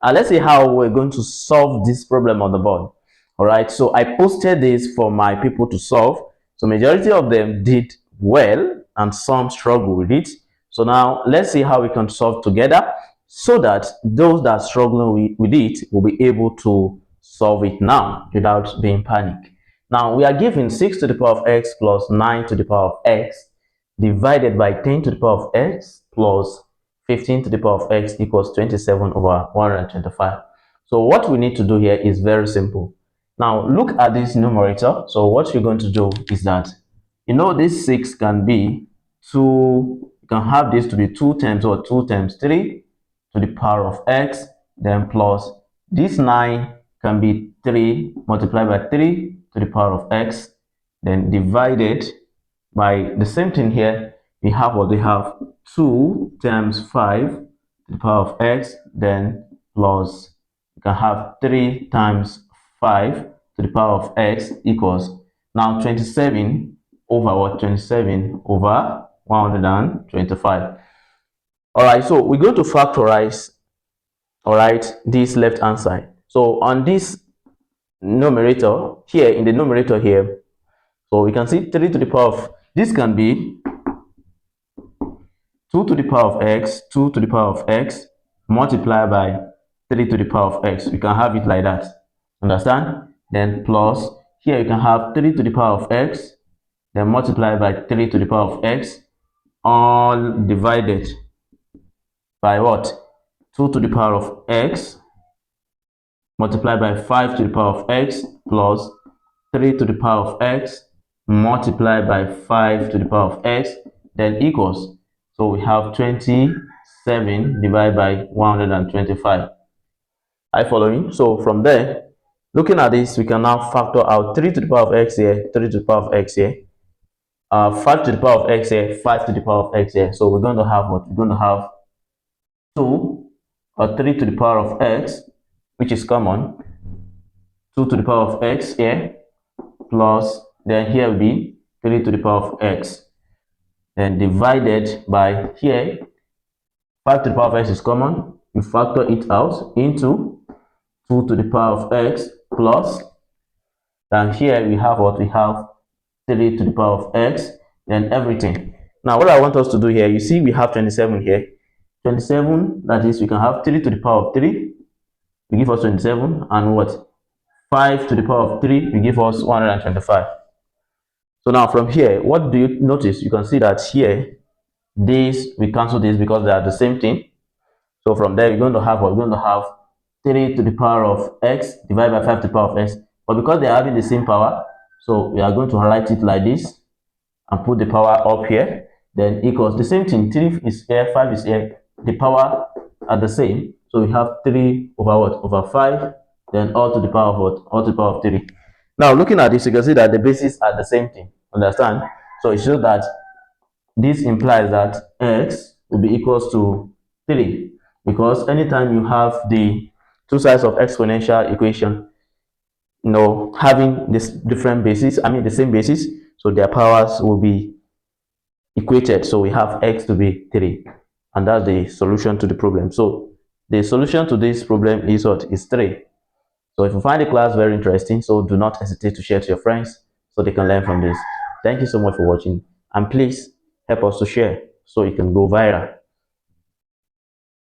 Let's see how we're going to solve this problem on the board. All right, so I posted this for my people to solve. So majority of them did well and some struggle with it. So now let's see how we can solve together so that those that are struggling with it will be able to solve it now without being panicked. Now we are given 6 to the power of x plus 9 to the power of x divided by 10 to the power of x plus 15 to the power of x equals 27 over 125. So what we need to do here is very simple. Now look at this numerator. So what you're going to do is that, this 6 can be 2, you can have this to be 2 times or 2 times 3 to the power of x, then plus this 9 can be 3 multiplied by 3 to the power of x, then divided by the same thing here. We have what we have 2 times 5 to the power of x, then plus you can have 3 times 5 to the power of x equals now 27 over what? 27 over 125. All right, so we're going to factorize, all right, this left hand side. So on this numerator here, in the numerator here, so we can see 3 to the power of, this can be 2 to the power of x, 2 to the power of x, multiplied by 3 to the power of x. We can have it like that. Understand? Then plus, here you can have 3 to the power of x, then multiplied by 3 to the power of x, all divided by what? 2 to the power of x, multiplied by 5 to the power of x, plus 3 to the power of x, multiplied by 5 to the power of x, then equals. So we have 27 divided by 125. Are you following? So from there, looking at this, we can now factor out 3 to the power of x here, 3 to the power of x here, 5 to the power of x here, 5 to the power of x here. So we're going to have what? We're going to have 2 or 3 to the power of x, which is common, 2 to the power of x here, plus, then here will be 3 to the power of x, then divided by here, 5 to the power of x is common, you factor it out into 2 to the power of x plus, and here we have what? We have 3 to the power of x, then everything. Now what I want us to do here, you see we have 27 here, 27, that is, we can have 3 to the power of 3, we give us 27, and what? 5 to the power of 3 will give us 125. So now from here, what do you notice? You can see that here, this, we cancel this because they are the same thing. So from there, we're going to have what? We're going to have 3 to the power of x divided by 5 to the power of x. But because they are having the same power, so we are going to write it like this and put the power up here. Then equals the same thing. 3 is here, 5 is here. The power are the same. So we have 3 over what? Over 5. Then all to the power of what? All to the power of 3. Now looking at this, you can see that the bases are the same thing. Understand? So it shows that this implies that x will be equals to 3, because anytime you have the two sides of exponential equation, having this different bases, the same basis, so their powers will be equated. So we have x to be 3, and that's the solution to the problem. So the solution to this problem is what? Is 3. So if you find the class very interesting, so do not hesitate to share to your friends so they can learn from this. Thank you so much for watching, and please help us to share so it can go viral.